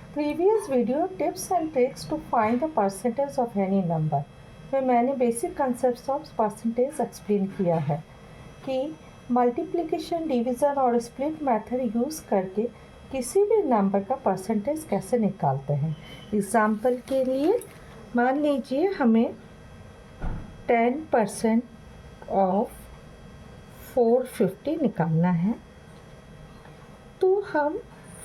Previous video tips and tricks to find the percentage of any number में मैंने basic concept of percentage explain किया है कि multiplication, division और split method use करके किसी भी नंबर का परसेंटेज कैसे निकालते हैं। एग्ज़ाम्पल के लिए मान लीजिए हमें 10% ऑफ 450 निकालना है, तो हम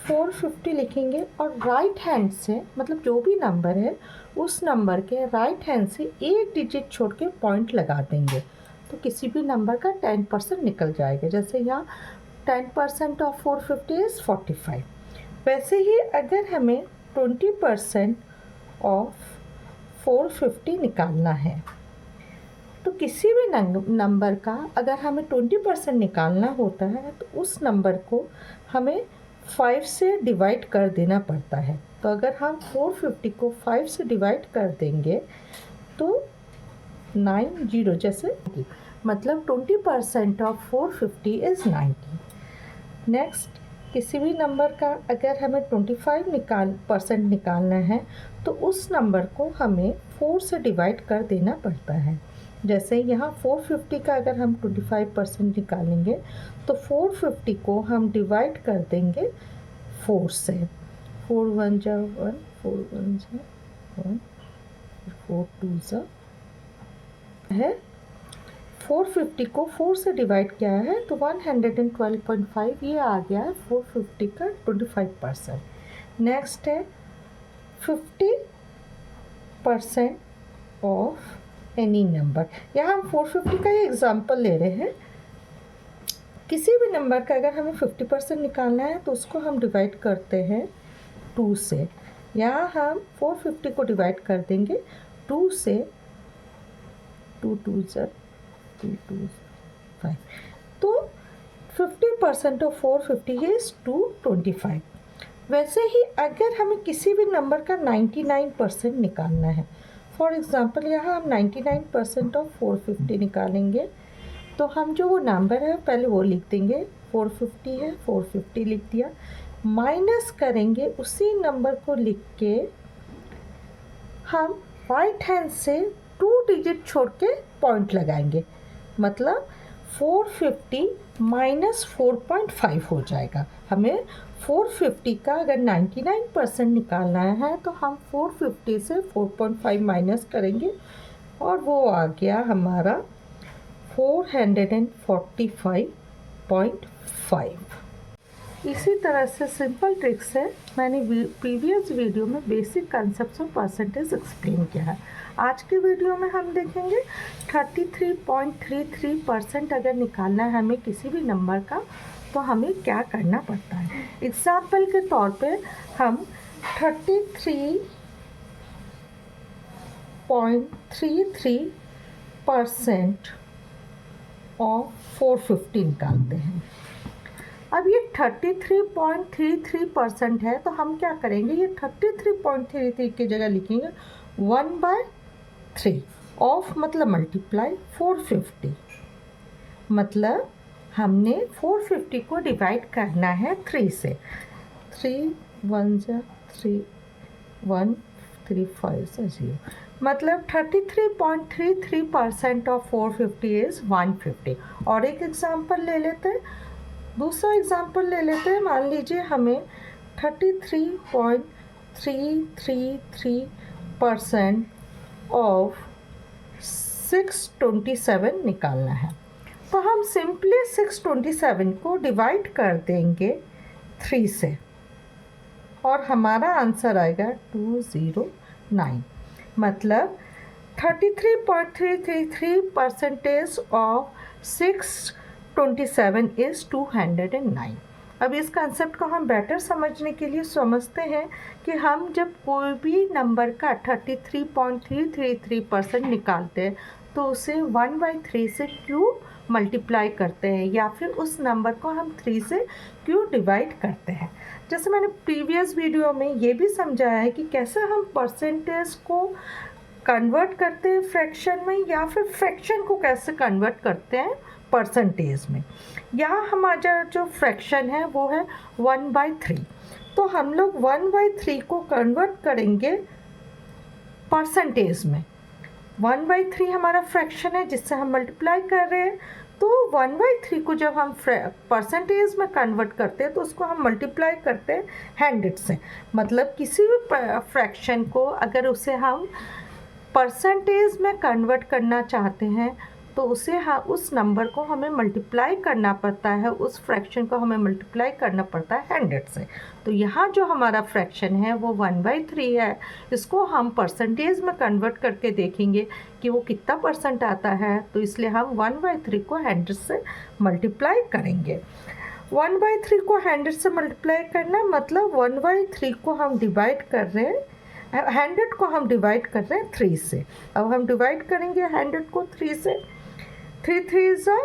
450 लिखेंगे और राइट हैंड से, मतलब जो भी नंबर है उस नंबर के राइट हैंड से एक डिजिट छोड़ के पॉइंट लगा देंगे, तो किसी भी नंबर का 10% निकल जाएगा। जैसे यहाँ 10% ऑफ 450 इज़ 45। वैसे ही अगर हमें 20% ऑफ 450 निकालना है, तो किसी भी नंबर का अगर हमें 20% निकालना होता है तो उस नंबर को हमें 5 से डिवाइड कर देना पड़ता है। तो अगर हम 450 को 5 से डिवाइड कर देंगे तो 90, जैसे मतलब 20% ऑफ 450 इज़ 90। नेक्स्ट, किसी भी नंबर का अगर हमें 25% निकालना है तो उस नंबर को हमें 4 से डिवाइड कर देना पड़ता है। जैसे यहाँ 450 का अगर हम 25% निकालेंगे तो 450 को हम डिवाइड कर देंगे 4 से। 4 1 जा 1, 4 1 जा 1, 4 2 जा है। 450 को 4 से डिवाइड किया है तो 112.5 ये आ गया है 450 का 25%। नेक्स्ट है 50% ऑफ एनी नंबर। यहाँ हम 450 का ही एग्जाम्पल ले रहे हैं। किसी भी नंबर का अगर हमें 50% निकालना है तो उसको हम डिवाइड करते हैं 2 से। यहाँ हम 450 को डिवाइड कर देंगे 2 से। 2 2 ज़ा 2 2 5, तो 50% ऑफ 450 इज़ 225। वैसे ही अगर हमें किसी भी नंबर का 99% निकालना है, फॉर एग्ज़ाम्पल यहाँ हम 99% ऑफ 450 निकालेंगे, तो हम जो वो नंबर है पहले वो लिख देंगे। 450 है, 450 लिख दिया, माइनस करेंगे उसी नंबर को लिख के हम राइट हैंड से 2 डिजिट छोड़ के पॉइंट लगाएंगे, मतलब 450 माइनस 4.5 हो जाएगा। हमें 450 का अगर 99% निकालना है तो हम 450 से 4.5 माइनस करेंगे और वो आ गया हमारा 445.5। इसी तरह से सिंपल ट्रिक्स है मैंने प्रीवियस वीडियो में basic concept of percentage explain किया है। आज के वीडियो में हम देखेंगे 33.33% अगर निकालना है हमें किसी भी नंबर का तो हमें क्या करना पड़ता है। एग्जाम्पल के तौर पे हम 33.33% ऑफ 450 निकालते हैं। अब ये 33.33% है तो हम क्या करेंगे, ये 33.33 की जगह लिखेंगे 1/3 ऑफ, मतलब मल्टीप्लाई 450, मतलब हमने 450 को डिवाइड करना है 3 से। 3 1 जा 3, 1 3 5 जा 0, मतलब 33.33% ऑफ 450 इज़ 150। और एक एग्जाम्पल ले लेते हैं, दूसरा एग्जाम्पल ले लेते हैं। मान लीजिए हमें 33.333% ऑफ 627 निकालना है, तो हम सिंपली 627 को डिवाइड कर देंगे 3 से और हमारा आंसर आएगा 209, मतलब 33.333% ऑफ 627 इज़ 209। अब इस कंसेप्ट को हम बेटर समझने के लिए समझते हैं कि हम जब कोई भी नंबर का 33.333% निकालते हैं तो उसे 1/3 से क्यों मल्टीप्लाई करते हैं, या फिर उस नंबर को हम 3 से क्यों डिवाइड करते हैं। जैसे मैंने प्रीवियस वीडियो में ये भी समझाया है कि कैसे हम परसेंटेज को कन्वर्ट करते हैं फ्रैक्शन में, या फिर फ्रैक्शन को कैसे कन्वर्ट करते हैं परसेंटेज में। यहाँ हमारा जो फ्रैक्शन है वो है 1/3, तो हम लोग 1/3 को कन्वर्ट करेंगे परसेंटेज में। 1/3 हमारा फ्रैक्शन है जिससे हम मल्टीप्लाई कर रहे हैं, तो 1/3 को जब हम परसेंटेज में कन्वर्ट करते हैं तो उसको हम मल्टीप्लाई करते हैं 100 से। मतलब किसी भी फ्रैक्शन को अगर उसे हम परसेंटेज में कन्वर्ट करना चाहते हैं तो उसे उस नंबर को हमें मल्टीप्लाई करना पड़ता है, उस फ्रैक्शन को हमें मल्टीप्लाई करना पड़ता है 100 से। तो यहाँ जो हमारा फ्रैक्शन है वो 1/3 है। इसको हम परसेंटेज में कन्वर्ट करके देखेंगे कि वो कितना परसेंट आता है, तो इसलिए हम 1/3 को 100 से मल्टीप्लाई करेंगे। 1/3 को 100 से मल्टीप्लाई करना मतलब 1/3 को हम डिवाइड कर रहे हैं, 100 को हम डिवाइड कर रहे हैं 3 से। अब हम डिवाइड करेंगे 100 को 3 से। 3 3 ज़ा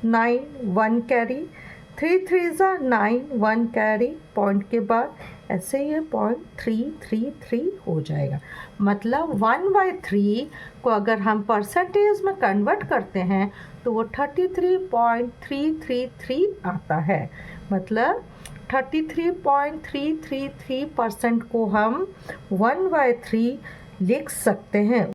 9, 1 कैरी, 3 3 ज़ा 9, 1 कैरी, पॉइंट के बाद ऐसे ये 0.333 हो जाएगा। मतलब 1/3 को अगर हम परसेंटेज में कन्वर्ट करते हैं तो वो 33.333 आता है। मतलब 33.333% को हम 1/3 लिख सकते हैं।